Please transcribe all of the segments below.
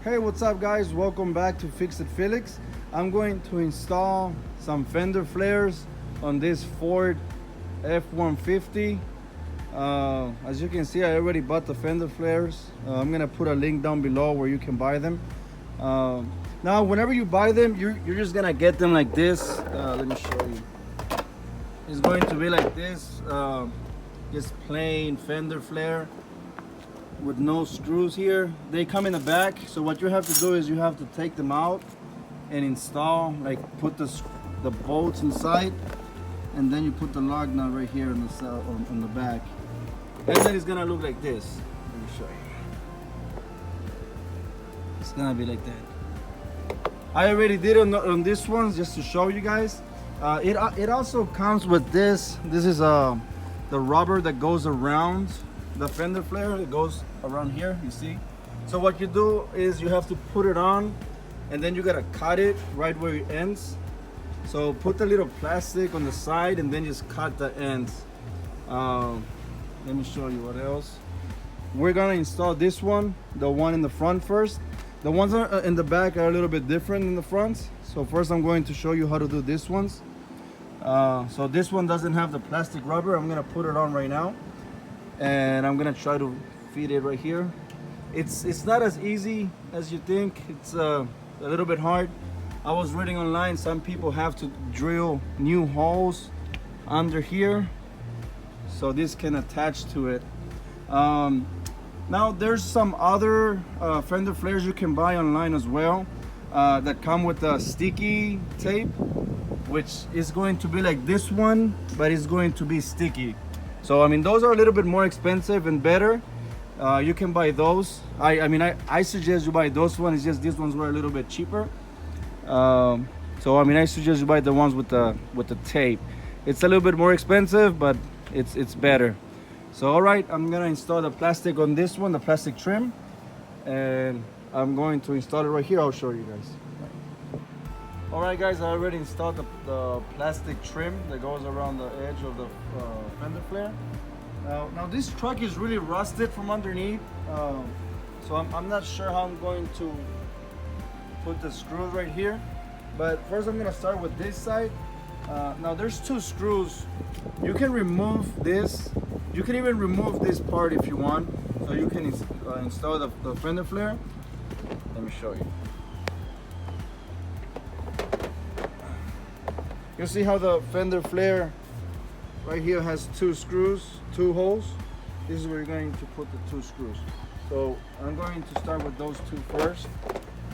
Hey, what's up guys? Welcome back to Fix It Felix. I'm going to install some fender flares on this Ford F150. As you can see, I already bought the fender flares. I'm gonna put a link down below where you can buy them. Now, whenever you buy them, you're just gonna get them like this. Let me show you. It's going to be like this, just plain fender flare with no screws here. They come in the back, so what you have to do is you have to take them out and install, like put the bolts inside, and then you put the lug nut right here on the back, and then it's gonna look like this. Let me show you. It's gonna be like that. I already did it on this one just to show you guys. It also comes with this. This is the rubber that goes around the fender flare. It goes around here, you see. So what you do is you have to put it on, and then you gotta cut it right where it ends. So put the little plastic on the side and then just cut the ends. Let me show you what else. We're gonna install this one, the one in the front first. The ones in the back are a little bit different than the front. So first I'm going to show you how to do this ones. So this one doesn't have the plastic rubber. I'm gonna put it on right now, and I'm gonna try to feed it right here. It's not as easy as you think. It's a little bit hard. I was reading online, some people have to drill new holes under here so this can attach to it. Now there's some other fender flares you can buy online as well that come with a sticky tape, which is going to be like this one, but it's going to be sticky. So I mean, those are a little bit more expensive and better. You can buy those. I suggest you buy those ones. It's just these ones were a little bit cheaper. So I mean, I suggest you buy the ones with the tape. It's a little bit more expensive, but it's better. So all right, I'm gonna install the plastic on this one, the plastic trim, and I'm going to install it right here. I'll show you guys. All right guys, I already installed the plastic trim that goes around the edge of the fender flare. Now this truck is really rusted from underneath, so I'm not sure how I'm going to put the screws right here. But first I'm gonna start with this side. Now there's two screws. You can remove this. You can even remove this part if you want. So you can install the fender flare. Let me show you. You see how the fender flare right here has two screws, two holes. This is where you're going to put the two screws. So I'm going to start with those two first,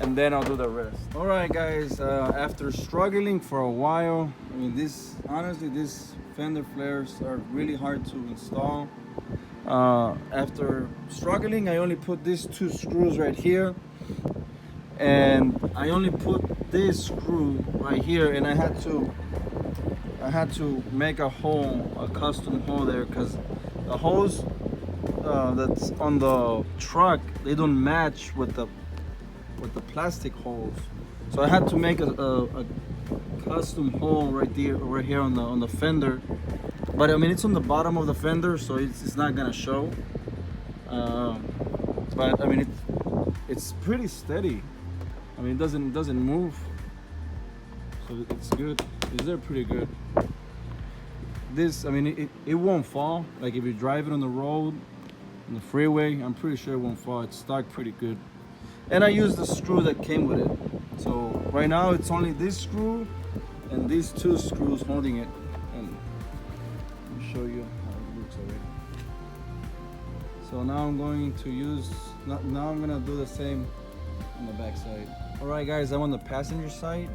and then I'll do the rest. All right guys, after struggling for a while, I mean, honestly these fender flares are really hard to install. After struggling, I only put these two screws right here, and I only put this screw right here, and I had to make a hole, a custom hole there, because the holes that's on the truck, they don't match with the plastic holes. So I had to make a custom hole right here on the fender. But I mean, it's on the bottom of the fender, so it's not gonna show. But I mean, it's pretty steady. I mean, it doesn't move, so it's good. They're pretty good. This, I mean, it won't fall. Like if you drive it on the road, on the freeway, I'm pretty sure it won't fall. It's stuck pretty good. And I used the screw that came with it. So right now it's only this screw and these two screws holding it. And I'll show you how it looks already. So now I'm going to now I'm gonna do the same on the back side. All right guys, I'm on the passenger side.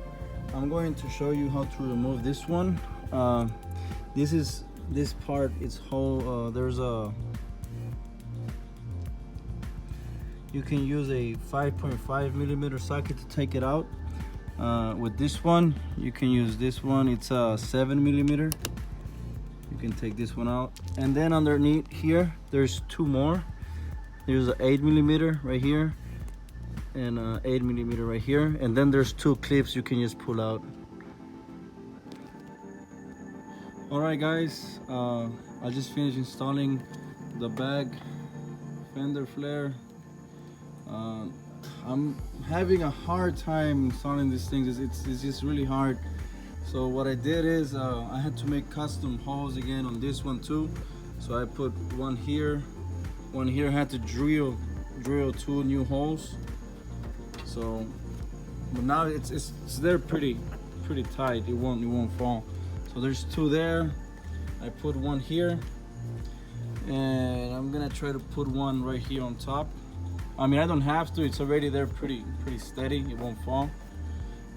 I'm going to show you how to remove this one. This part is whole. There's you can use a 5.5 millimeter socket to take it out. With this one, you can use this one. It's a 7 millimeter. You can take this one out, and then underneath here there's two more. There's an 8 millimeter right here, and 8 millimeter right here, and then there's two clips you can just pull out. All right guys, I just finished installing the back fender flare. I'm having a hard time installing these things. It's just really hard. So what I did is I had to make custom holes again on this one too. So I put one here, I had to drill 2 new holes. So, but now it's there pretty tight. It won't fall. So there's 2 there. I put one here, and I'm gonna try to put one right here on top. I mean, I don't have to. It's already there, pretty steady. It won't fall.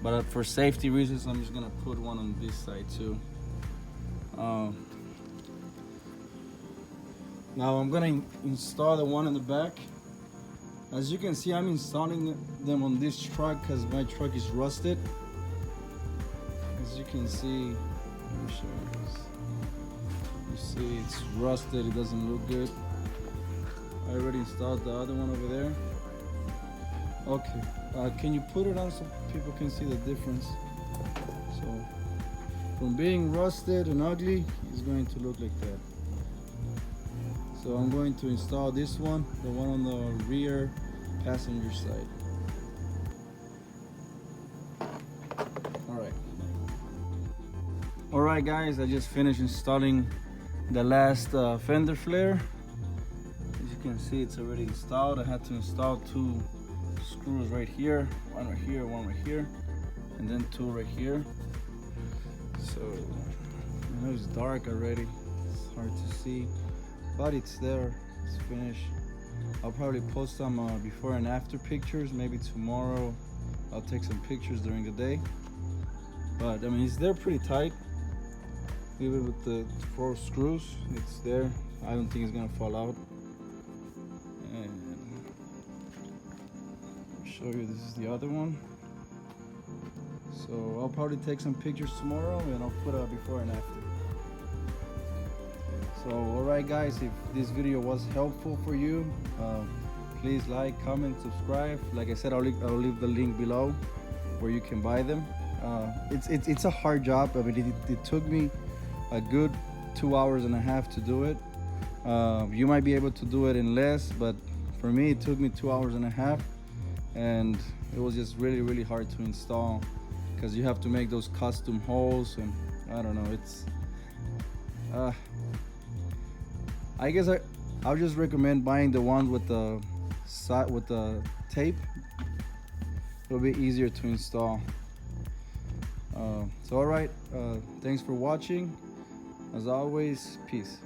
But for safety reasons, I'm just gonna put one on this side too. Now I'm gonna install the one in the back. As you can see, I'm installing them on this truck because my truck is rusted. As you can see, let me show you this. You see it's rusted, it doesn't look good. I already installed the other one over there. Okay, can you put it on so people can see the difference? So, from being rusted and ugly, it's going to look like that. So I'm going to install this one, the one on the rear passenger side. Alright guys, I just finished installing the last fender flare. As you can see, it's already installed. I had to install 2 screws right here, one right here, one right here, and then 2 right here. So I know it's dark already, it's hard to see, but it's there, it's finished. I'll probably post some before and after pictures. Maybe tomorrow I'll take some pictures during the day. But I mean, it's there pretty tight. Even with the 4 screws, it's there. I don't think it's gonna fall out. And I'll show you, this is the other one. So I'll probably take some pictures tomorrow and I'll put a before and after. So alright guys, if this video was helpful for you, please like, comment, subscribe. Like I said, I'll leave the link below where you can buy them. It's a hard job. I mean, it took me a good 2.5 hours to do it. You might be able to do it in less, but for me it took me 2.5 hours, and it was just really hard to install because you have to make those custom holes, and I don't know, it's I guess I'll just recommend buying the ones with the tape. It'll be easier to install. So alright, thanks for watching. As always, peace.